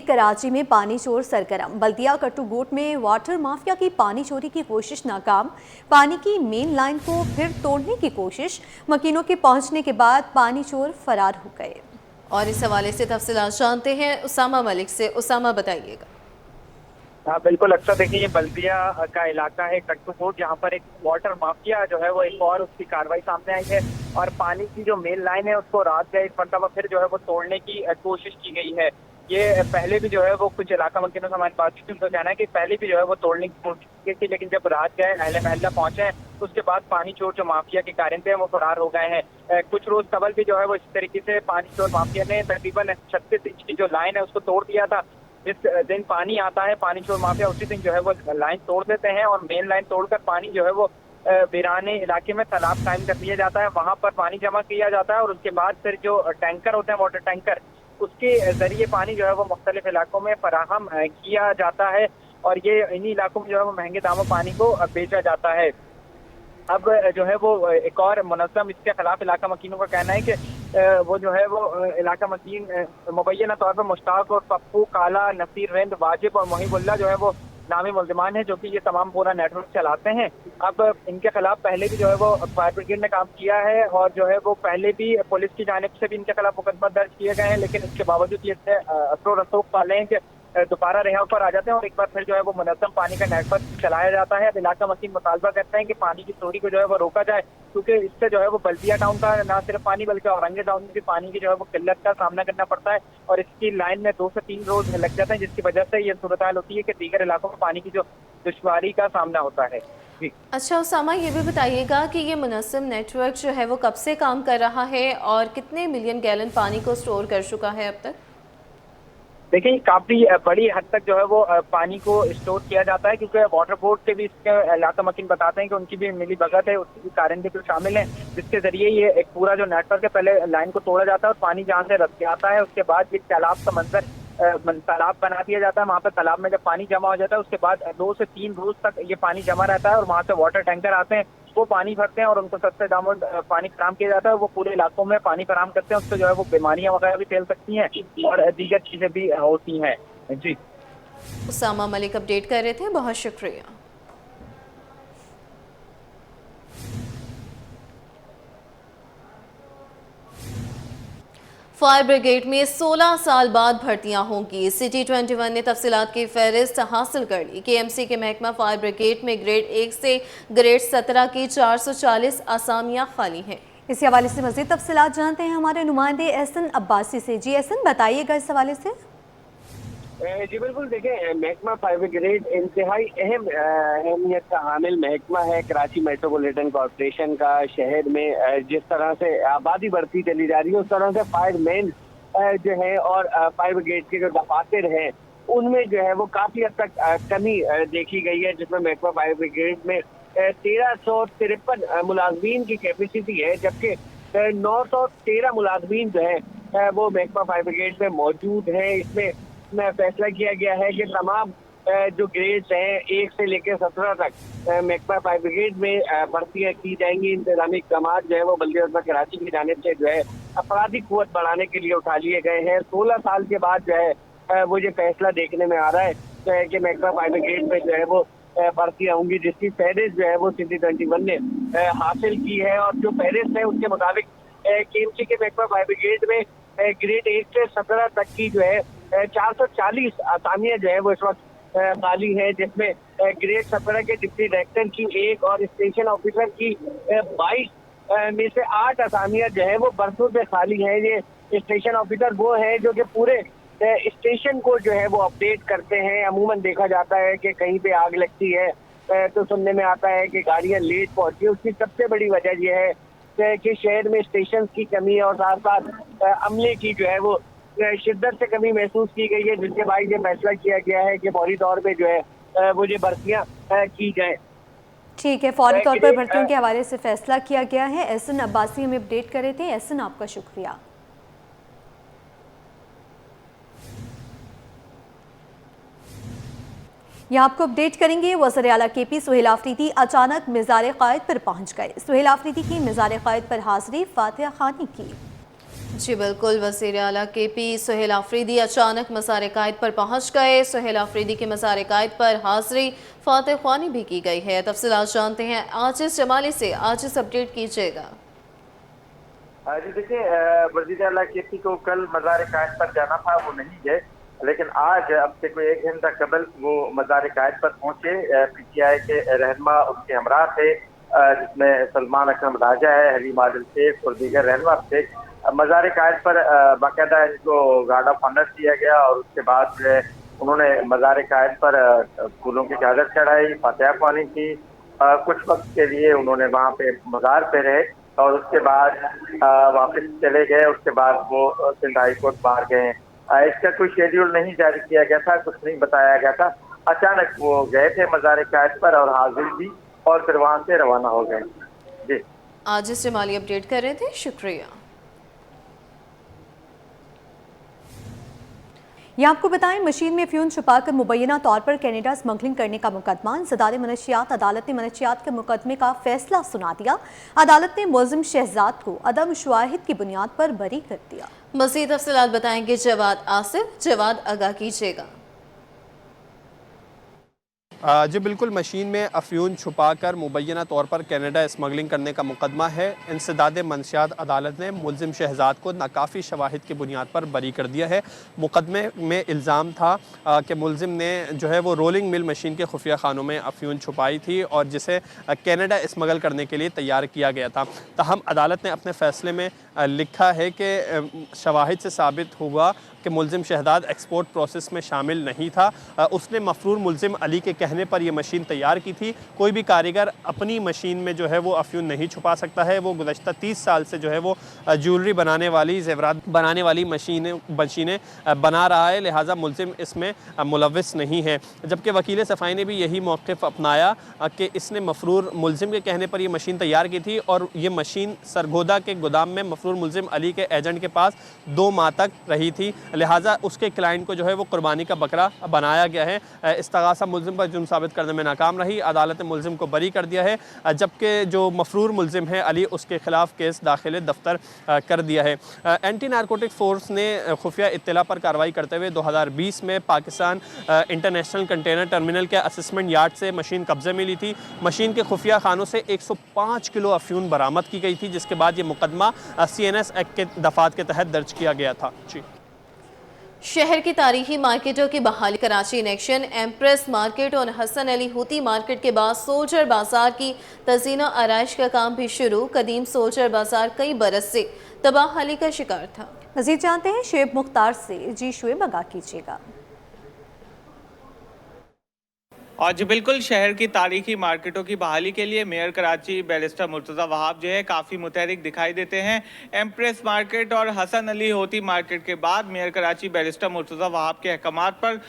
कराची में पानी चोर सरगर्म। बल्दिया कट्टूगोट में वाटर माफिया की पानी चोरी की कोशिश नाकाम। पानी की मेन लाइन को फिर तोड़ने की कोशिश। मकीनों के पहुंचने के बाद पानी चोर फरार हो गए। और इस हवाले से तफसीलात जानते हैं उसामा मलिक से। उसामा, बताइएगा। हाँ बिल्कुल। अक्सर देखिए ये बल्दिया का इलाका है कट्टूकोट, जहाँ पर एक वाटर माफिया जो है वो एक और उसकी कार्रवाई सामने आई है और पानी की जो मेन लाइन है उसको रात गए एक मरतबा फिर जो है वो तोड़ने की कोशिश की गई है। ये पहले भी जो है वो कुछ इलाका मकीनों से हमारी बातचीत उनका कहना है कि पहले भी जो है वो तोड़ने की कोशिश की थी, लेकिन जब रात गए अहले महल्ला पहुंचे हैं उसके बाद पानी चोर जो माफिया के कारिंदे हैं वो फरार हो गए हैं। कुछ रोज कबल भी जो है वो इस तरीके से पानी चोर माफिया ने तकरीबन 36 इंच की जो लाइन है उसको तोड़ दिया था। जिस दिन पानी आता है पानी चोर माफिया उसी दिन जो है वो लाइन तोड़ देते हैं और मेन लाइन तोड़कर पानी जो है वो वीराने इलाके में तालाब कायम कर दिया जाता है, वहां पर पानी जमा किया जाता है और उसके बाद फिर जो टैंकर होते हैं वाटर टैंकर उसके जरिए पानी जो है वो मुख्तलिफ इलाकों में फराहम किया जाता है और ये इन्हीं इलाकों में जो है वो महंगे दामों पानी को बेचा जाता है। अब जो है वो एक और मुनज़्ज़म इसके खिलाफ इलाका मकीनों का कहना है कि वो जो है वो इलाका मकीन मुबैना तौर पर मुश्ताक और पप्पू, काला, नसीर, रिंद, वाजिब और मोहिबुल्लाह जो है वो नामी मुल्ज़िमान है जो कि ये तमाम पूरा नेटवर्क चलाते हैं। अब इनके खिलाफ पहले भी जो है वो फायर ब्रिगेड ने काम किया है और जो है वो पहले भी पुलिस की जानिब से भी इनके खिलाफ मुकदमा दर्ज किए गए हैं, लेकिन इसके बावजूद ये असरो रसूख पाले हैं कि दोबारा रिहाव पर आ जाते हैं और एक बार फिर जो है वो मुनज़्ज़म पानी का नेटवर्क चलाया जाता है। अब इलाका मकीन मुतालबा करते हैं कि पानी की चोरी को जो है वो रोका जाए, क्योंकि इससे जो है वो बल्दिया टाउन का न सिर्फ पानी बल्कि औरंगे टाउन में भी पानी की जो है वो किल्लत का सामना करना पड़ता है और इसकी लाइन में 2 से 3 रोज लग जाते हैं, जिसकी वजह से ये सूरत हाल होती है कि दीगर इलाकों में पानी की जो दुश्वारी का सामना होता है। अच्छा उसामा, ये भी बताइएगा कि ये मुनस्सिम नेटवर्क जो है वो कब से काम कर रहा है और कितने मिलियन गैलन पानी को स्टोर कर चुका है अब तक? देखिए काफी बड़ी हद तक जो है वो पानी को स्टोर किया जाता है, क्योंकि वाटर बोर्ड के भी इसके इलाका मकीन बताते हैं कि उनकी भी मिली भगत है, उसकी कारिंदे भी शामिल हैं, जिसके जरिए ये एक पूरा जो नेटवर्क है पहले लाइन को तोड़ा जाता है और पानी जहाँ से रस के आता है उसके बाद एक तालाब का मंजर तालाब बना दिया जाता है। वहाँ पर तालाब में जब पानी जमा हो जाता है उसके बाद 2 से 3 रोज तक ये पानी जमा रहता है और वहाँ से वाटर टैंकर आते हैं, वो पानी भरते हैं और उनको सस्ते दामों पानी फराम किया जाता है। वो पूरे इलाकों में पानी फराम करते हैं, उससे जो है वो बीमारियां वगैरह भी फैल सकती हैं और दीगर चीजें भी होती हैं। जी उसामा मलिक अपडेट कर रहे थे, बहुत शुक्रिया। फायर ब्रिगेड में 16 साल बाद भर्तियां होंगी। सिटी 21 ने तफसीलात की फहरिस्त हासिल कर ली। KMC के महकमा फायर ब्रिगेड में ग्रेड 1 से ग्रेड 17 की 440 आसामियां खाली हैं। इसी हवाले से मज़ीद तफसीलात जानते हैं हमारे नुमाइंदे एहसन अब्बासी से। जी एहसन, बताइएगा इस हवाले से। जी बिल्कुल, देखें महकमा फायर ब्रिगेड इंतहाई अहमियत का हामिल महकमा है कराची मेट्रोपॉलिटन कॉरपोरेशन का। शहर में जिस तरह से आबादी बढ़ती चली जा रही है उस तरह से फायरमैन जो है और फायर ब्रिगेड के जो दफातर हैं उनमें जो है वो काफी हद तक कमी देखी गई है, जिसमें महकमा फायर ब्रिगेड में 1353 मुलाजमीन की कैपेसिटी है, जबकि 913 मुलाजमीन जो है वो महकमा फायर ब्रिगेड में मौजूद है। इसमें फैसला किया गया है कि तमाम जो ग्रेड्स हैं 1 से लेकर 17 तक महकमा फायर ब्रिगेड में भर्तियां की जाएंगी। इंतजामी इक़दाम जो है वो बल्दिया कराची की जानिब से जो है अफराधी कुव्वत बढ़ाने के लिए उठा लिए गए हैं। 16 साल के बाद जो है वो ये फैसला देखने में आ रहा है कि महकमा फायर ब्रिगेड में जो है वो भर्तियां होंगी, जिसकी फहरिस्त जो है वो सिटी 21 ने हासिल की है। और जो फहरिस्त है उसके मुताबिक KMC के महकमा फायर ब्रिगेड में ग्रेड 1 से 17 तक की जो है 440 आसामियां जो है वो इस वक्त खाली है, जिसमें ग्रेड 17 के डिप्टी डायरेक्टर की 1 और स्टेशन ऑफिसर की 22 में से 8 आसामियां जो है वो बरसों से खाली है। ये स्टेशन ऑफिसर वो है जो कि पूरे स्टेशन को जो है वो अपडेट करते हैं। अमूमन देखा जाता है कि कहीं पे आग लगती है तो सुनने में आता है कि गाड़ियां लेट पहुंची। उसकी सबसे बड़ी वजह यह है कि शहर में स्टेशन की कमी है और साथ साथ अमले की जो है वो शिद्दत से कमी महसूस की गई है, जिसके बाद ये फैसला किया गया है कि फौरी तौर पे जो है वो ये भर्तियां की जाए। ठीक है, फौरी तौर पर भर्तियों के हवाले से फैसला किया गया है। एहसन अब्बासी हमें अपडेट कर रहे थे। एहसन, आपका शुक्रिया। यहाँ आपको अपडेट करेंगे। वज़ीर आला KP सुहेल आफरीदी अचानक मज़ार क़ायद पर पहुँच गए। सुहेल आफरीदी की मज़ार क़ायद पर हाज़िरी फातिहा खानी की। जी बिल्कुल, वज़ीर आला KP सुहेल आफरीदी अचानक मज़ार कायद पर पहुंच गए। सुहेल आफरीदी के मज़ार कायद पर हाज़री फातह ख्वानी भी की गई है। तफसीलात जानते हैं आजिज़ जमाली से। आजिज़ अपडेट कीजिएगा। जी देखिए, वज़ीर आला KP को कल मज़ार कायद पर जाना था, वो नहीं गए, लेकिन आज अब से कोई 1 घंटा कबल वो मज़ार कायद पर पहुंचे। PTI के रहनुमा उनके हमरा थे, जिसमें सलमान अकरम राजा है, हलीम आदिल शेख और दीगर रहनुमा थे। मज़ार कायद पर बाकायदा इनको गार्ड ऑफ ऑनर दिया गया और उसके बाद जो है उन्होंने मज़ार कायद पर फूलों की चादर चढ़ाई, फातिहा ख्वानी की। कुछ वक्त के लिए उन्होंने वहाँ पे मज़ार पे रहे और उसके बाद वापस चले गए। उसके बाद वो सिंध हाई कोर्ट बाहर गए। इसका कोई शेड्यूल नहीं जारी किया गया था, कुछ नहीं बताया गया था। अचानक वो गए थे मज़ार कायद पर और हाजिर भी और फिर वहाँ से रवाना हो गए। जी, आजिज़ जमाली अपडेट कर रहे थे, शुक्रिया। ये आपको बताएं, मशीन में फ्यून छुपाकर मुबैना तौर पर कनाडा स्मगलिंग करने का मुकदमा। इंसदाद मनशियात अदालत ने मनशियात के मुकदमे का फैसला सुना दिया। अदालत ने मुल्जिम शहजाद को अदम शुवाहिद की बुनियाद पर बरी कर दिया। मज़ीद तफसीलात बताएंगे जवाद आसिफ। जवाद, आगाह कीजिएगा। जी बिल्कुल, मशीन में अफ्यून छुपाकर मुबैना तौर पर कनाडा स्मगलिंग करने का मुकदमा है। इंसदाद मनशियात अदालत ने मुल्जिम शहजाद को नाकाफ़ी शवाहिद की बुनियाद पर बरी कर दिया है। मुकदमे में इल्ज़ाम था कि मुल्जिम ने जो है वो रोलिंग मिल मशीन के खुफिया खानों में अफ्यून छुपाई थी और जिसे कनाडा स्मगल करने के लिए तैयार किया गया था। तहम अदालत ने अपने फ़ैसले में लिखा है कि शवाहिद से साबित हुआ कि मुल्जिम शहजाद एक्सपोर्ट प्रोसेस में शामिल नहीं था। उसने मफरूर मुल्जिम अली के कहने पर यह मशीन तैयार की थी। कोई भी कारीगर अपनी मशीन में जो है वो अफ्यून नहीं छुपा सकता है। वो गुज़श्ता 30 साल से जो है वो ज्वेलरी बनाने वाली, ज़ेवरात बनाने वाली मशीनें बना रहा है, लिहाजा मुल्जिम इसमें मुलव्विस नहीं है। जबकि वकील सफ़ाई ने भी यही मौक़िफ़ अपनाया कि इसने मफरूर मुल्जिम के कहने पर यह मशीन तैयार की थी और ये मशीन सरगोदा के गोदाम में मफरूर मुल्जिम अली के एजेंट के पास 2 माह तक रही थी, लिहाजा उसके क्लाइंट को जो है वो कुर्बानी का बकरा बनाया गया है। इस्तगासा मुल्जिम पर जुर्म साबित करने में नाकाम रही। अदालत ने मुल्जिम को बरी कर दिया है, जबकि जो मफरूर मुल्जिम है अली, उसके खिलाफ केस दाखिल दफ्तर कर दिया है। एंटी नारकोटिक फोर्स ने खुफिया इत्तला पर कार्रवाई करते हुए 2020 में पाकिस्तान इंटरनेशनल कंटेनर टर्मिनल के असेसमेंट यार्ड से मशीन कब्जे में ली थी। मशीन के खुफिया खानों से 105 किलो अफ्यून बरामद की गई थी, जिसके बाद ये मुकदमा CNS एक्ट के दफात के तहत दर्ज किया गया था। जी, शहर की तारीखी मार्केटों की बहाली। कराची इनेक्शन, एम्प्रेस मार्केट और हसन अली होती मार्केट के बाद सोल्जर बाजार की तज़ीन और आराइश का काम भी शुरू। कदीम सोल्जर बाजार कई बरस से तबाही का शिकार था। मज़ीद जानते हैं शुएब मुख्तार से। जी शुएब, आगाह कीजिएगा। और जी बिल्कुल, शहर की तारीखी मार्केटों की बहाली के लिए मेयर कराची बैरिस्टर मुर्तज़ा वहाब जो है काफ़ी मुतहरिक दिखाई देते हैं। एम्प्रेस मार्केट और हसन अली होती मार्केट के बाद मेयर कराची बैरिस्टर मुर्तज़ा वहाब के अहकामात पर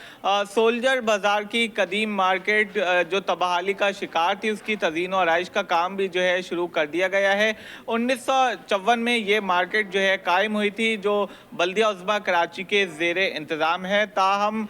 सोल्जर बाज़ार की कदीम मार्केट जो तबाही का शिकार थी, उसकी तज़ीन और आराइश का काम भी जो है शुरू कर दिया गया है। 1954 में ये मार्केट जो है कायम हुई थी, जो बल्दिया उज़्मा कराची के ज़ेरे इंतज़ाम है। ताहम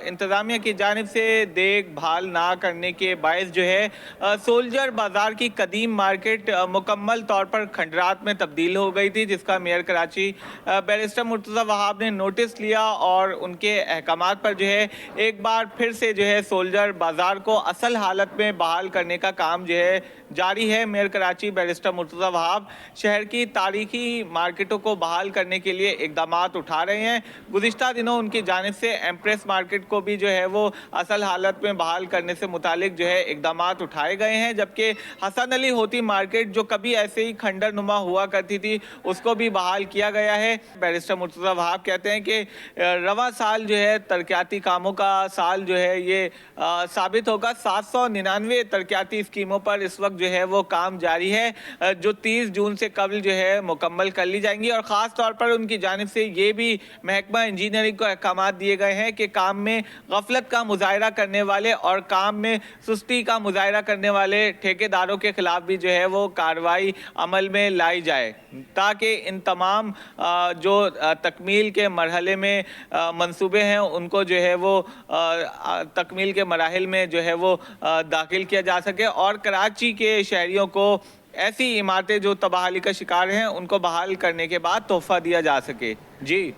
इंतज़ामिया की जानिब से देखभाल ना करने के बायस जो है सोल्जर बाजार की कदीम मार्केट मुकम्मल तौर पर खंडरात में तब्दील हो गई थी, जिसका मेयर कराची बैरिस्टर मुर्तज़ा वहाब ने नोटिस लिया और उनके अहकामात पर जो है एक बार फिर से जो है सोल्जर बाजार को असल हालत में बहाल करने का काम जो है जारी है। मेयर कराची बैरिस्टर मुर्तज़ा वहाब शहर की तारीखी मार्केटों को बहाल करने के लिए इकदाम उठा रहे हैं। गुज़िश्ता दिनों उनकी जानिब से एम्प्रेस मार्केट को भी जो है वो असल हालत में बहाल करने से मुतालिक जो है इकदाम उठाए गए हैं, जबकि हसन अली होती मार्केट जो कभी ऐसे ही खंडर नुमा हुआ करती थी, उसको भी बहाल किया गया है। बैरिस्टर मुर्तज़ा वहाब कहते हैं कि रवा साल जो है तरक्याती कामों का साल जो है ये साबित होगा। 799 तरक्याती स्कीमों पर इस वक्त जो है वो काम जारी है, जो 30 जून से कबल जो है मुकम्मल कर ली जाएंगी। और ख़ास तौर पर उनकी जानिब से ये भी महकमा इंजीनियरिंग को अहकाम दिए गए हैं कि काम में गफलत का मुजाहरा करने वाले और काम में सुस्ती का मुजाहरा करने वाले ठेकेदारों के खिलाफ भी जो है वो कार्रवाई अमल में लाई जाए, ताकि इन तमाम जो तकमील के मरहले में मंसूबे हैं उनको जो है वो तकमील के मराहिल में जो है वो दाखिल किया जा सके और कराची के शहरियों को ऐसी इमारतें जो तबाही का शिकार हैं उनको बहाल करने के बाद तोहफा दिया जा सके। जी।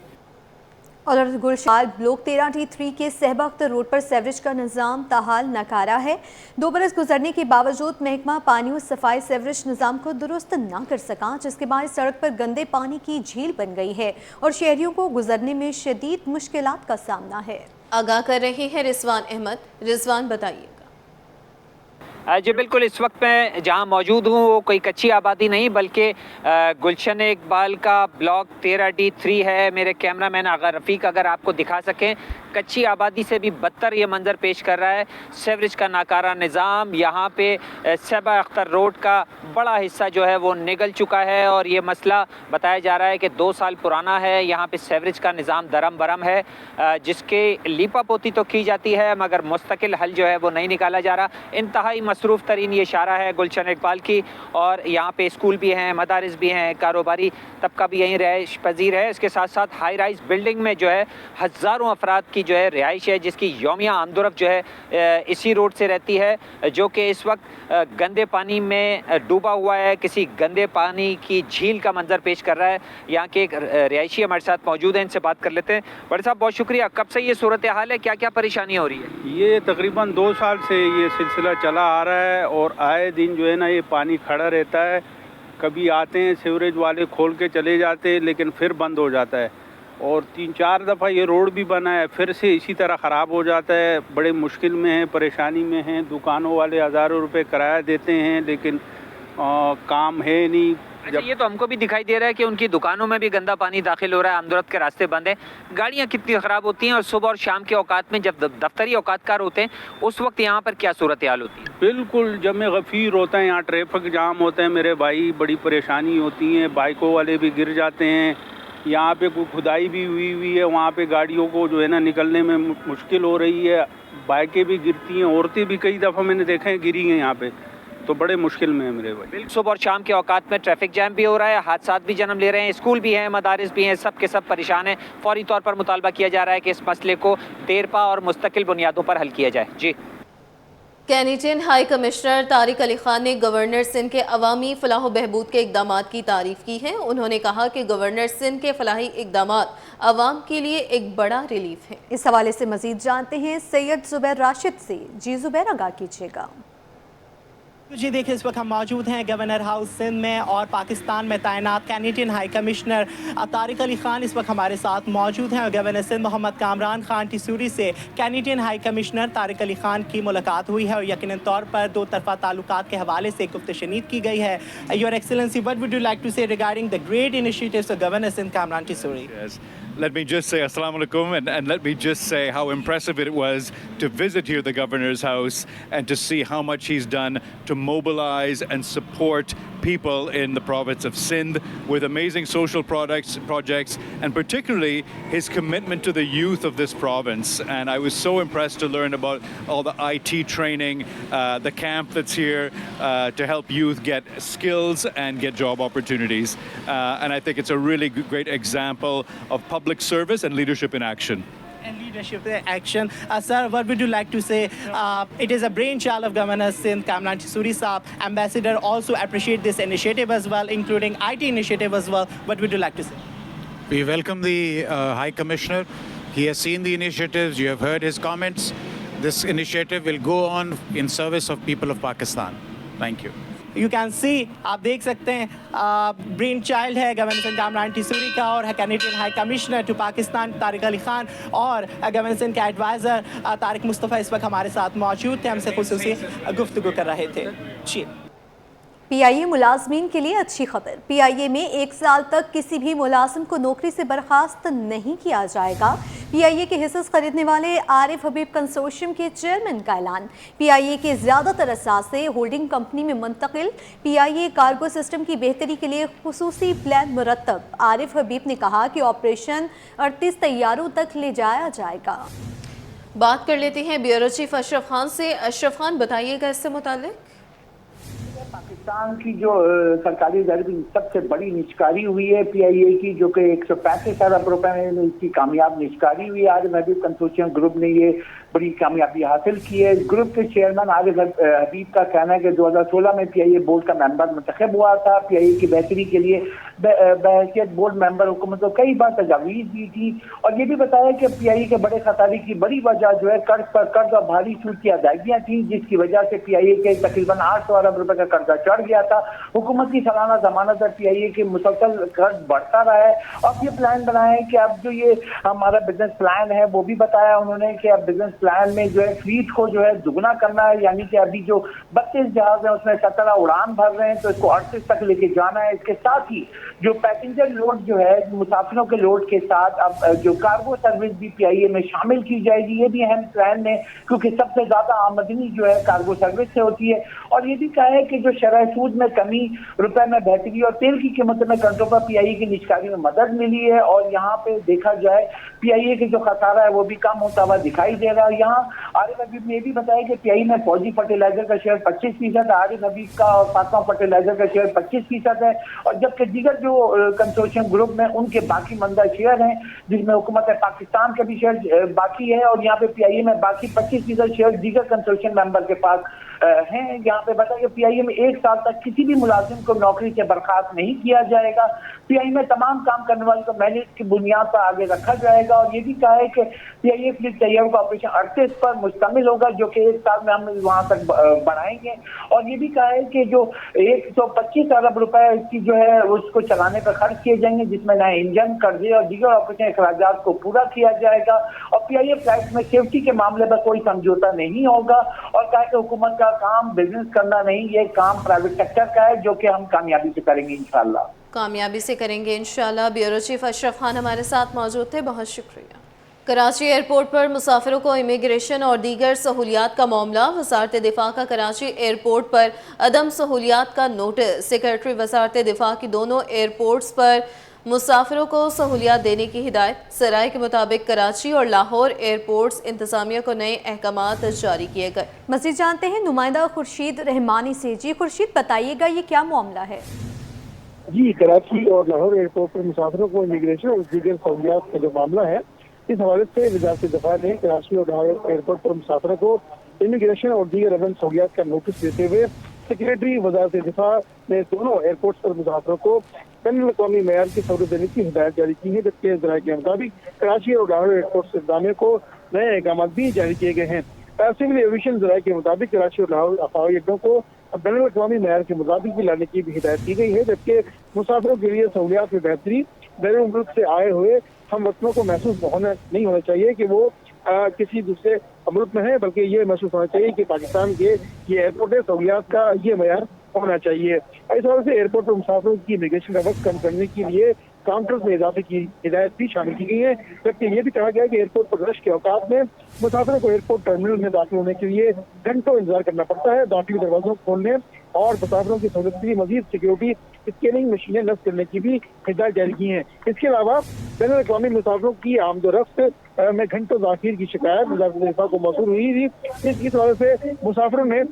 और गुलशार ब्लॉक 13D3 के सहबा अख्तर रोड पर सीवरेज का निज़ाम ताहाल नकारा है। 2 बरस गुजरने के बावजूद महकमा पानी और सफाई सीवरेज निज़ाम को दुरुस्त ना कर सका, जिसके बाद सड़क पर गंदे पानी की झील बन गई है और शहरियों को गुजरने में शदीद मुश्किलात का सामना है। आगाह कर रहे हैं रिजवान अहमद। रिजवान बताइएगा। जी बिल्कुल, इस वक्त मैं जहां मौजूद हूं वो कोई कच्ची आबादी नहीं बल्कि गुलशन इकबाल का ब्लॉक 13D3 है। मेरे कैमरामैन अगर रफ़ीक अगर आपको दिखा सकें, कच्ची आबादी से भी बदतर ये मंजर पेश कर रहा है। सीवरेज का नाकारा निज़ाम, यहाँ पे सहबा अख्तर रोड का बड़ा हिस्सा जो है वो निगल चुका है और ये मसला बताया जा रहा है कि 2 साल पुराना है। यहाँ पे सीवरेज का निज़ाम दरम बरम है, जिसके लीपा पोती तो की जाती है मगर मुस्तकिल हल जो है वो नहीं निकाला जा रहा। इंतहाई मसरूफ़ तरीन ये इशारा है गुलशन इकबाल की, और यहाँ पे स्कूल भी हैं, मदारिस भी हैं, कारोबारी तबका भी यहीं रहाइश पजीर है। इसके साथ साथ हाई राइज बिल्डिंग में जो है हज़ारों अफराद की जो है रिहाइश है, जिसकी यौमिया आमदोरफ्त जो है इसी रोड से रहती है, जो कि इस वक्त गंदे पानी में डूबा हुआ है, किसी गंदे पानी की झील का मंजर पेश कर रहा है। यहाँ के एक रिहायशी हमारे साथ मौजूद हैं, इनसे बात कर लेते हैं। बड़े साहब बहुत शुक्रिया, कब से ये सूरत हाल है, क्या क्या परेशानी हो रही है? ये तकरीबन 2 साल से ये सिलसिला चला आ रहा है और आए दिन जो है ना ये पानी खड़ा रहता है। कभी आते हैं सीवरेज वाले खोल के चले जाते हैं लेकिन फिर बंद हो जाता है, और 3-4 दफ़ा ये रोड भी बना है फिर से इसी तरह ख़राब हो जाता है। बड़े मुश्किल में हैं, परेशानी में हैं। दुकानों वाले हज़ारों रुपए किराया देते हैं लेकिन काम है नहीं। अच्छा, ये तो हमको भी दिखाई दे रहा है कि उनकी दुकानों में भी गंदा पानी दाखिल हो रहा है, आमदोरफ्त के रास्ते बंद हैं, गाड़ियाँ कितनी ख़राब होती हैं, और सुबह और शाम के औकात में जब दफ्तरी औकातकार होते हैं उस वक्त यहाँ पर क्या सूरत हाल होती है? बिल्कुल जमे गफ़ीर होता है, यहाँ ट्रैफिक जाम होता है मेरे भाई, बड़ी परेशानी होती है। बाइकों वाले भी गिर जाते हैं, यहाँ पे कोई खुदाई भी हुई है, वहाँ पे गाड़ियों को जो है ना निकलने में मुश्किल हो रही है। बाइकें भी गिरती हैं, औरतें भी कई दफ़ा मैंने देखा है गिरी हैं यहाँ पे, तो बड़े मुश्किल में है मेरे भाई। सुबह और शाम के औकात में ट्रैफिक जैम भी हो रहा है, हादसा भी जन्म ले रहे हैं, स्कूल भी हैं, मदारिस भी हैं, सब के सब परेशान हैं। फौरी तौर पर मुतालबा किया जा रहा है कि इस मसले को देरपा और मुस्तकिल बुनियादों पर हल किया जाए। जी। Canadian high commissioner Tariq Ali Khan ने गवर्नर सिंध के अवामी फलाह बहबूद के इकदामात की तारीफ की है। उन्होंने कहा कि गवर्नर सिंध के फलाही इकदामात अवाम के लिए एक बड़ा रिलीफ है। इस हवाले से मजीद जानते हैं सैयद जुबैर राशिद से। जी जुबैर, आगाह कीजिएगा। जी देखिए, इस वक्त हम मौजूद हैं गवर्नर हाउस सिंध में और पाकिस्तान में तैनात Canadian high commissioner Tariq Ali Khan इस वक्त हमारे साथ मौजूद हैं। और गवर्नर सिंध मोहम्मद कामरान खान टिसूरी से Canadian high commissioner Tariq Ali Khan की मुलाकात हुई है और यकीनन तौर पर 2 तरफा ताल्लुकात के हवाले से गुफ्तशनीद की गई है। Your excellency, what would you like to say regarding the great initiatives of governor Sindh Kamran Tessori? Let me just say assalamu alaikum, and let me just say how impressive it was to visit here the governor's house and to see how much he's done to mobilize and support people in the province of Sindh with amazing social projects, and particularly his commitment to the youth of this province. And I was so impressed to learn about all the IT training, the camp that's here to help youth get skills and get job opportunities. And I think it's a really great example of public service and leadership in action. And leadership action. Sir, what would you like to say? It is a brainchild of Governor Sindh Kamran Tisouri Saab. Ambassador also appreciate this initiative as well, including IT initiative as well. What would you like to say? We welcome the High Commissioner. He has seen the initiatives. You have heard his comments. This initiative will go on in service of people of Pakistan. Thank you. You can see, आप देख सकते हैं, brain child है governor Sindh Kamran Tessori का और Canadian high commissioner to Pakistan Tariq Ali Khan, और governor Sindh के adviser Tariq Mustafa इस वक्त हमारे साथ मौजूद थे, हमसे खुसूसी गुफ्तगू कर रहे थे। जी। PIA मुलाजमीन के लिए अच्छी खबर। PIA में 1 साल तक किसी भी मुलाजिम को नौकरी से बर्खास्त नहीं किया जाएगा। PIA के हिस्से खरीदने वाले आरिफ हबीब कंसोर्शियम के चेयरमैन का ऐलान। PIA के ज़्यादातर असासे होल्डिंग कंपनी में मुंतकिल। PIA कार्गो सिस्टम की बेहतरी के लिए खुसूसी प्लान मुरतब। आरिफ हबीब ने कहा कि ऑपरेशन 38 तैयारों तक ले जाया जाएगा। बात कर लेते हैं ब्यूरो चीफ अशरफ खान से। अशरफ खान, बताइएगा इससे मुताल्लिक। पाकिस्तान की जो सरकारी की सबसे बड़ी निष्कारी हुई है PIA की, जो कि 135 अरब रुपए में इसकी कामयाब निष्कारी हुई है। आरिफ हबीब कंसोर्शियम ग्रुप ने ये बड़ी कामयाबी हासिल की है। ग्रुप के चेयरमैन आरिफ हबीब का कहना है कि 2016 में PIA बोर्ड का मेंबर मुंतखब हुआ था। PIA की बेहतरी के लिए बहैसियत बोर्ड मेंबर हुकूमत को कई बार तजावीज़ दी थी और ये भी बताया कि PIA के बड़े खसारे की बड़ी वजह जो है कर्ज पर कर्ज और भारी सूद की अदायगियां थी, जिसकी वजह से PIA के तकरीबन 800 अरब रुपए का कर्जा चढ़ गया था। हुकूमत की सालाना जमानत पर PIA के मुसलसल कर्ज बढ़ता रहा है। अब ये प्लान बनाया है कि अब जो ये हमारा बिजनेस प्लान है वो भी बताया उन्होंने कि अब बिजनेस प्लान में जो है फ्लीट को जो है दुगना करना है, यानी कि अभी जो 32 जहाज है उसमें 17 उड़ान भर रहे हैं तो इसको 38 तक लेके जाना है। इसके साथ ही जो पैसेंजर लोड जो है मुसाफिरों के लोड के साथ अब जो कार्गो सर्विस भी PIA में शामिल की जाएगी, ये भी अहम प्लान है क्योंकि सबसे ज्यादा आमदनी जो है कार्गो सर्विस से होती है। और ये भी कहा है कि जो शरह सूद में कमी, रुपए में बेहतरी और तेल की कीमतों में कंट्रोल पर PIA की निष्कारी में मदद मिली है। और यहाँ पे देखा जाए PIA के जो खसारा है वो भी कम होता हुआ दिखाई दे रहा है। यहाँ आरिफ हबीब ने भी बताया कि PIA में फौजी फर्टिलाइजर का शेयर 25% है, आरिफ हबीब का और फातमा फर्टिलाइजर का शेयर 25% है, और जबकि दीगर जो कंसोर्शियम ग्रुप में उनके बाकी मंदा शेयर हैं जिसमें हुकूमत पाकिस्तान के भी शेयर बाकी है और यहाँ पे PIA में बाकी 25% शेयर दीगर कंसोर्शियम मेंबर के पास हैं। यहाँ पे बताया कि PIA में 1 साल तक किसी भी मुलाजिम को नौकरी से बर्खास्त नहीं किया जाएगा। PIA में तमाम काम करने वालों को मेरिट की बुनियाद पर आगे रखा जाएगा। और ये भी कहा है कि PIA फ्लीट तैयार का ऑपरेशन 38 पर मुश्तमिल होगा जो कि 1 साल में हम वहां तक बढ़ाएंगे। और ये भी कहा है कि जो 125 अरब रुपए की जो है उसको चलाने पर खर्च किए जाएंगे, जिसमें नए इंजन, कर्जे और दीगर ऑपरेशन अखराजात को पूरा किया जाएगा। और PIA फ्लाइट में सेफ्टी के मामले पर कोई समझौता नहीं होगा। और कहा कि हुकूमत का काम बिजनेस करना नहीं, ये काम प्राइवेट सेक्टर का है जो कि हम कामयाबी से करेंगे इंशाल्लाह। कामयाबी से करेंगे इंशाल्लाह। ब्यूरो चीफ अशरफ खान हमारे साथ मौजूद थे, बहुत शुक्रिया। कराची एयरपोर्ट पर मुसाफिरों को इमिग्रेशन और दीगर सहूलियात का मामला। वजारत दिफा का कराची एयरपोर्ट पर अदम सहूलियात का नोटिस। सेक्रेटरी वजारत दिफा की दोनों एयरपोर्ट्स पर मुसाफिरों को सहूलियात देने की हिदायत। सराय के मुताबिक कराची और लाहौर एयरपोर्ट्स इंतजामिया को नए अहकामात जारी किए गए। मज़ीद जानते हैं नुमाइंदा खुर्शीद रहमानी से। जी खुर्शीद, बताइएगा ये क्या मामला है? जी, कराची और लाहौर एयरपोर्ट पर मुसाफिरों को इमिग्रेशन और दीगर सहूलियात का जो मामला है, इस हवाले से वजारत दिफा ने कराची और लाहौर एयरपोर्ट पर मुसाफिरों को इमिग्रेशन और दीगर अदम सहूलियात का नोटिस देते हुए सेक्रेटरी वजारत दिफा ने दोनों एयरपोर्ट पर मुसाफिरों को बैनुल-अक़वामी मेयार की सहूलत देने की हिदायत जारी की है। जबकि ज़राए के मुताबिक कराची और लाहौर एयरपोर्ट इंतजामिया को नए अहकाम भी जारी किए गए हैं। सिविल एविएशन ज़राए के मुताबिक कराची और लाहौर हवाई अड्डों को बैनुल-अक़वामी मेयार के मुताबिक भी लाने की भी हिदायत की गई है। जबकि मुसाफिरों के लिए सहूलियात में बेहतरी बैरून मुल्क से आए हुए हम वतनों को महसूस नहीं होना चाहिए कि वो किसी दूसरे मुल्क में है, बल्कि ये महसूस होना चाहिए कि पाकिस्तान के ये एयरपोर्ट है, सहूलियात का ये मेयार होना चाहिए। इस वजह से एयरपोर्ट पर मुसाफिरों की इमिग्रेशन का वक्त कम करने के लिए काउंटर्स में इजाफे की हिदायत भी शामिल की गई है। जबकि ये भी कहा गया है कि एयरपोर्ट पर रश के औकात में मुसाफिरों को एयरपोर्ट टर्मिनल में दाखिल होने के लिए घंटों इंतजार करना पड़ता है। दाखिली दरवाजों को खोलने और मुसाफिरों की सहूलत के लिए मजीद सिक्योरिटी स्कैनिंग मशीनें नस्ब करने की भी हिदायत जारी की है। इसके अलावा बैनुल-अक़वामी मुसाफिरों की आमदोरफ्त में घंटों दाखिल की शिकायत वज़ारत दिफा को मौसूल हुई थी। इस वजह से मुसाफिरों ने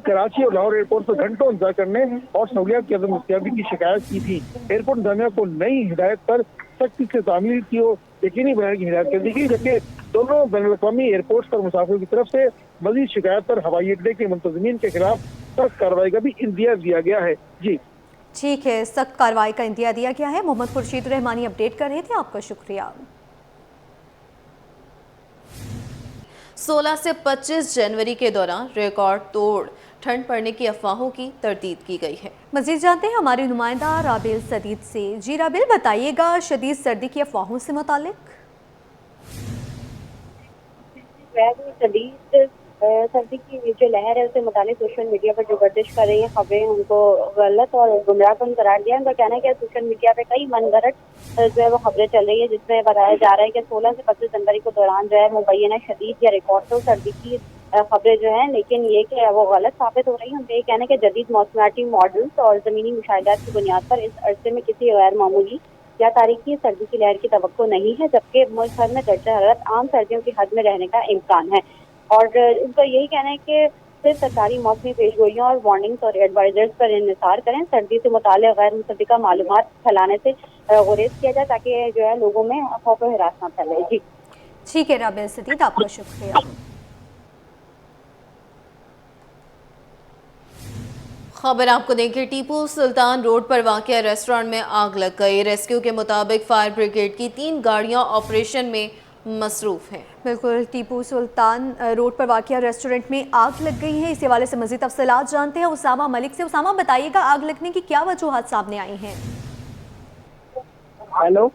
कराची और लाहौर एयरपोर्ट पर घंटों इंतजार करने और सहूलियात की अदम दस्तयाबी की शिकायत की थी। एयरपोर्ट इंतजामिया को नई हिदायत पर सख्ती से तामील की और यकीनी बनाने की हिदायत कर दी गई। जबकि दोनों बैनुल-अक़वामी एयरपोर्ट पर मुसाफिरों की तरफ से मजीद शिकायत पर हवाई अड्डे के मुंतज़मीन के खिलाफ सख्त कार्रवाई का भी इंतजार दिया गया है। जी ठीक है, सख्त कार्रवाई का इंतजार दिया गया है। मोहम्मद खुर्शीद रहमानी अपडेट कर रहे थे, आपका शुक्रिया। 16 से 25 जनवरी के दौरान रिकॉर्ड तोड़ ठंड पड़ने की अफवाहों की तरदीद की गई है। मज़ीद जानते हैं हमारे नुमाइंदा राबिल सदीद से। जी राबिल, बताइएगा शदीद सर्दी की अफवाहों से मुतालिक। शदीद सर्दी की जो लहर है उससे मुतालिक सोशल मीडिया पर जो गर्दिश कर रही है खबरें, उनको गलत और गुमराहकुन करार दिया। उनका कहना है कि सोशल मीडिया पे कई मनगढ़ंत जो है वो खबरें चल रही है, जिसमें बताया जा रहा है कि 16 से 25 जनवरी को दौरान जो है मुबैना शदीद या रिकॉर्ड तो सर्दी की खबरें जो हैं, लेकिन ये कि वो गलत साबित हो रही है। उनका ये कहना है कि जदीद मौसमियाती मॉडल्स और ज़मीनी मुशाहिदात की बुनियाद पर इस अरसे में किसी गैर मामूली या तारीखी सर्दी की लहर की तवक्को नहीं है, जबकि मुल्क भर में दर्जा हरारत आम सर्दियों की हद में रहने का इम्कान है। और उनका यही कहना है कि से सरकारी मौसमी पेशगोइयों और वार्निंग्स और एडवाइजर्स पर इंतजार करें। सर्दी से मुताल्लिक़ गैर मुतल्लिका मालूमात फैलाने से गुरेज किया जाए ताकि जो है लोगों में खौफ व हिरास न फैले। जी ठीक है राबिया सदीद, आपका शुक्रिया। खबर आपको देखिए, टीपू सुल्तान रोड पर वाक़या रेस्टोरेंट में आग लग गई। रेस्क्यू के मुताबिक फायर ब्रिगेड की 3 गाड़ियां ऑपरेशन में मसरूफ हैं। बिल्कुल, टीपू सुल्तान रोड पर वाक़या रेस्टोरेंट में आग लग गई है। इस हवाले से मज़ीद तफसीलात जानते हैं उसामा मलिक से। उसामा, बताइएगा आग लगने की क्या वजूहात सामने आई हैं? हेलो,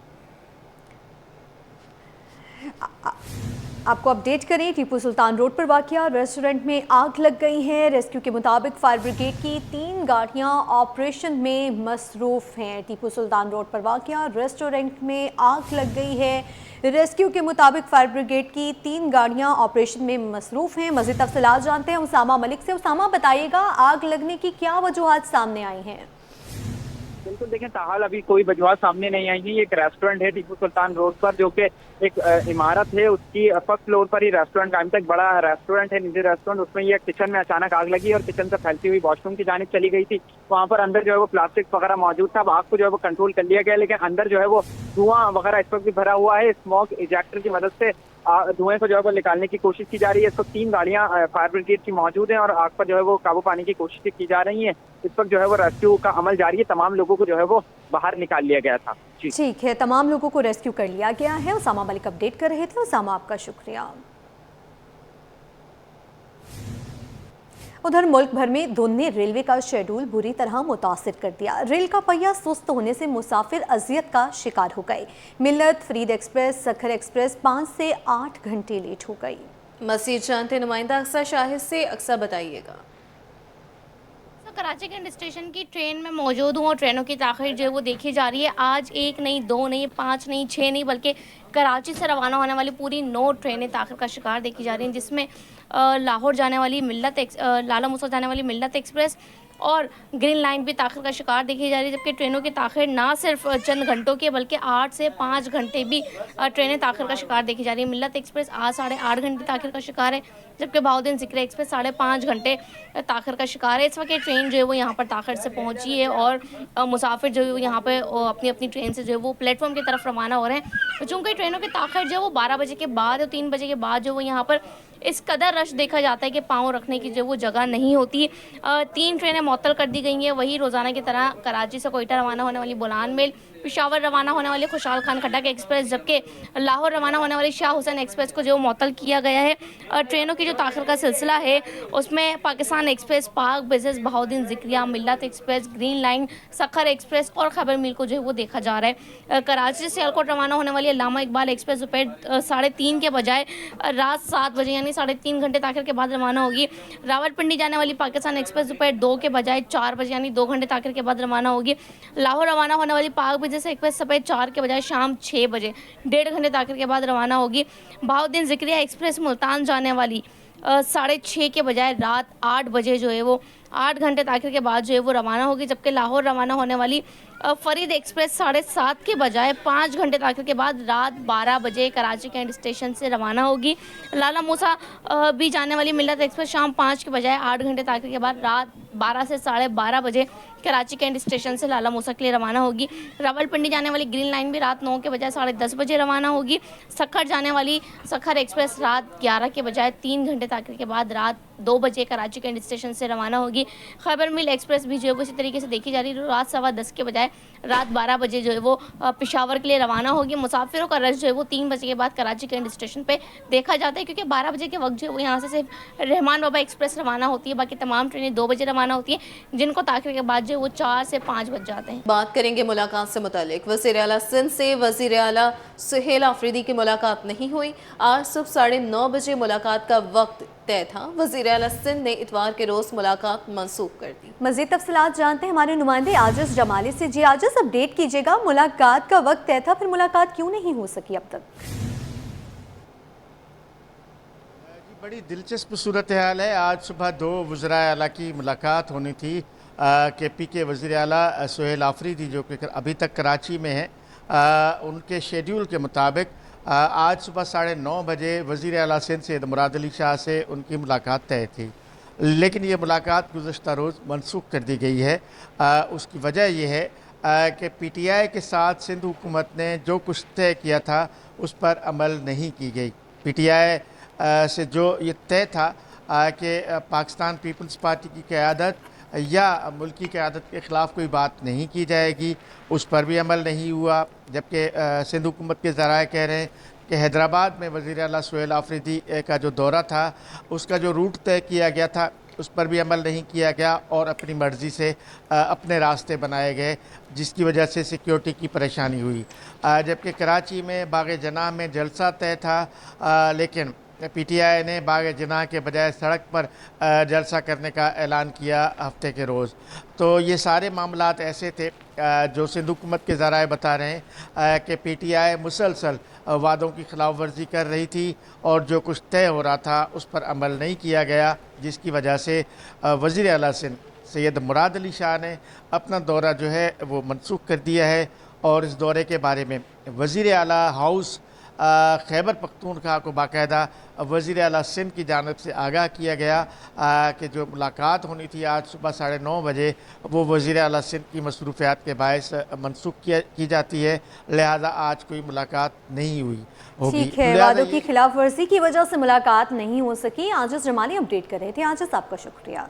आपको अपडेट करें, टीपू सुल्तान रोड पर वाक़या रेस्टोरेंट में आग लग गई है। रेस्क्यू के मुताबिक फायर ब्रिगेड की 3 गाड़ियां ऑपरेशन में मसरूफ़ हैं। टीपू सुल्तान रोड पर वाक़या रेस्टोरेंट में आग लग गई है। रेस्क्यू के मुताबिक फायर ब्रिगेड की 3 गाड़ियां ऑपरेशन में मसरूफ़ हैं। मज़ीद तफसीलात जानते हैं उसामा मलिक से। उसामा, बताइएगा आग लगने की क्या वजूहात सामने आई हैं? बिल्कुल, देखें ताहाल अभी कोई वजूहात सामने नहीं आई है। ये एक रेस्टोरेंट है टीपू सुल्तान रोड पर, जो कि एक इमारत है, उसकी फर्स्ट फ्लोर पर ही रेस्टोरेंट कायम था। एक बड़ा रेस्टोरेंट है, निजी रेस्टोरेंट। उसमें ये किचन में अचानक आग लगी और किचन से फैलती हुई वॉशरूम की जानिब चली गई थी। वहाँ पर अंदर जो है वो प्लास्टिक वगैरह मौजूद था। आग को जो है वो कंट्रोल कर लिया गया, लेकिन अंदर जो है वो धुआं वगैरह इस वक्त भी भरा हुआ है। स्मोक इजेक्टर की मदद से धुएं को जो है वो निकालने की कोशिश की जा रही है। इस वक्त 3 गाड़ियां फायर ब्रिगेड की मौजूद हैं और आग पर जो है वो काबू पाने की कोशिश की जा रही है। इस वक्त जो है वो रेस्क्यू का अमल जारी है। तमाम लोगों को जो है वो बाहर निकाल लिया गया था। ठीक है, तमाम लोगों को रेस्क्यू कर लिया गया है। उसामा मलिक अपडेट कर रहे थे। उसामा, आपका शुक्रिया। उधर मुल्क भर में धुंध ने रेलवे का शेड्यूल बुरी तरह मुतासिर कर दिया। रेल का पहिया सुस्त होने से मुसाफिर अजियत का शिकार हो गए। मिल्लत, फरीद एक्सप्रेस, सखर एक्सप्रेस 5 से 8 घंटे लेट हो गई। मसीह जानते नुमाइंदा अक्सर शाहिद से। अक्सर बताइएगा। कराची कैंट स्टेशन की ट्रेन में मौजूद हूँ और ट्रेनों की ताख़ीर जो है वो देखी जा रही है। आज 1 नहीं, 2 नहीं, 5 नहीं, 6 नहीं, बल्कि कराची से रवाना होने वाली पूरी 9 ट्रेनें ताख़ीर का शिकार देखी जा रही हैं, जिसमें लाहौर जाने वाली लाला मूसा जाने वाली मिल्लत एक्सप्रेस और ग्रीन लाइन भी ताख़ीर का शिकार देखी जा रही है। जबकि ट्रेनों की ताख़ीर ना सिर्फ चंद घंटों की बल्कि 8 से 5 घंटे भी ट्रेनें ताख़ीर का शिकार देखी जा रही है। मिल्लत एक्सप्रेस आज 8.5 घंटे ताख़ीर का शिकार है, जबकि बहाउद्दीन ज़िक्र एक्सप्रेस 5.5 घंटे ताख़ीर का शिकार है। इस वक्त ट्रेन जो है वो यहाँ पर ताख़ीर से पहुँची है और मुसाफिर जो है वो यहाँ पर अपनी अपनी ट्रेन से जो है वो प्लेटफॉर्म की तरफ रवाना हो रहे हैं। चूँकि ट्रेनों की ताख़ीर जो है वो 12 बजे के बाद और 3 बजे के बाद जो वो यहाँ पर इस कदर रश देखा जाता है कि पाँव रखने की जो वो जगह नहीं होती। 3 ट्रेनें मुअत्तल कर दी गई हैं। वही रोज़ाना की तरह कराची से कोयटा रवाना होने वाली बुलान मेल, पेशावर रवाना होने वाली खुशहाल खान खट्टक एक्सप्रेस, जबकि लाहौर रवाना होने वाली शाह हुसैन एक्सप्रेस को जो मुअत्तल किया गया है। ट्रेनों की जो ताख़ीर का सिलसिला है उसमें पाकिस्तान एक्सप्रेस, पाक बिजनेस, बहाउद्दीन ज़िक्रिया, मिल्लत express, green line, Sukkur express और खबर मिल को जो है वो देखा जा रहा है। कराची से सियालकोट रवाना होने वाली अल्लामा इकबाल एक्सप्रेस दोपहर 3:30 के बजाय रात 7 बजे यानी 3.5 घंटे ताख़ीर के बाद रवाना होगी। रावलपिंडी जाने वाली पाकिस्तान एक्सप्रेस दोपहर 2 के बजाय 4 बजे यानी 2 घंटे ताख़ीर के बाद रवाना होगी। लाहौर रवाना होने वाली पाक बिजनेस एक्सप्रेस दोपहर 4 के बजाय शाम 6 बजे 1.5 घंटे ताख़ीर के बाद रवाना होगी। बहाउद्दीन ज़िक्रिया एक्सप्रेस मुल्तान जाने वाली 6:30 के बजाय रात 8 बजे जो है वो 8 घंटे ताख़ीर के बाद जो है वो रवाना होगी। जबकि लाहौर रवाना होने वाली फरीद एक्सप्रेस 7:30 के बजाय 5 घंटे ताख़ीर के बाद रात 12 बजे कराची कैंट स्टेशन से रवाना होगी। लाला मूसा भी जाने वाली मिल्लत एक्सप्रेस शाम 5 के बजाय 8 घंटे ताख़ीर के बाद रात 12 से 12:30 बजे कराची कैंट स्टेशन से लाला मूसा के लिए रवाना होगी। रावलपिंडी जाने वाली ग्रीन लाइन भी रात 9 के बजाय 10:30 बजे रवाना होगी। सखर जाने वाली सखर एक्सप्रेस रात 11 के बजाय 3 घंटे ताख़ीर के बाद रात 2 बजे कराची कैंट स्टेशन से रवाना होगी। खैबर मिल एक्सप्रेस भी जो है वो इसी तरीके से देखी जा रही है। रात 10:15 के बजाय रात 12 बजे जो है वो पेशावर के लिए रवाना होगी। मुसाफिरों का रश जो है वो 3 बजे के बाद कराची कैंट स्टेशन पे देखा जाता है, क्योंकि 12 बजे के वक्त जो है वो यहाँ से सिर्फ रहमान बाबा एक्सप्रेस रवाना होती है। बाकी तमाम ट्रेनें 2 बजे रवाना होती हैं, जिनको ताख़ीर के बाद जो है वो 4 से 5 बज जाते हैं। बात करेंगे मुलाकात से मुतालिक। वज़ीर आला सिंध से वज़ीर आला सुहेल आफरीदी की मुलाकात नहीं हुई। आज सुबह 9:30 बजे मुलाकात का वक्त तय था। वज़ीर आला सिंध ने इतवार के रोज़ मुलाकात मंसूख कर दी। मज़ीद तफसीलात जानते हैं हमारे नुमाइंदे आजिज़ जमाली से। जी आजिज़, अपडेट कीजिएगा, मुलाकात का वक्त तय था, फिर मुलाकात क्यों नहीं हो सकी अब तक? बड़ी दिलचस्प सूरत हाल है। आज सुबह 2 वज़राए आला की मुलाकात होनी थी। KP के वज़ीर आला सुहेल आफरीदी जो कि अभी तक कराची में हैं, उनके शेड्यूल के मुताबिक आज सुबह 9:30 बजे वज़ीर आला सिंध सैयद मुराद अली शाह से उनकी मुलाकात तय थी। लेकिन ये मुलाकात गुज़श्ता रोज़ मनसूख कर दी गई है। उसकी वजह यह है कि PTI के साथ सिंध हुकूमत ने जो कुछ तय किया था उस पर अमल नहीं की गई। PTI से जो ये तय था कि पाकिस्तान पीपल्स पार्टी की क़यादत या मुल्की क़यादत के ख़िलाफ़ कोई बात नहीं की जाएगी, उस पर भी अमल नहीं हुआ। जबकि सिंध हुकूमत के ज़राए कह रहे हैं कि हैदराबाद में वज़ीर आला सुहेल आफरीदी का जो दौरा था उसका जो रूट तय किया गया था उस पर भी अमल नहीं किया गया और अपनी मर्ज़ी से अपने रास्ते बनाए गए, जिसकी वजह से सिक्योरिटी की परेशानी हुई। जबकि कराची में बाग जनाह में जलसा तय था, लेकिन PTI ने बाग जनाह के बजाय सड़क पर जलसा करने का ऐलान किया हफ्ते के रोज़। तो ये सारे मामलात ऐसे थे जो सिंध हुकूमत के ज़राए बता रहे हैं कि PTI मुसलसल वादों की खिलाफ वर्जी कर रही थी और जो कुछ तय हो रहा था उस पर अमल नहीं किया गया, जिसकी वजह से वज़ीर आला सिंध सैयद मुराद अली शाह ने अपना दौरा जो है वो मनसूख कर दिया है। और इस दौरे के बारे में वज़ीर आला हाउस खैबर पख्तूनख्वा को बाकायदा वज़ीर आला सिंध की जानिब से आगाह किया गया कि जो मुलाकात होनी थी आज सुबह 9:30 बजे वो वज़ीर आला सिंध की मसरूफ़ियात के बायस मनसूख की जाती है, लिहाजा आज कोई मुलाकात नहीं हुई होगी। ठीक है, वादों की खिलाफ वर्जी की वजह से मुलाकात नहीं हो सकी। आजिज़ रमानी अपडेट कर रहे थे। आजिज़ आपका शुक्रिया।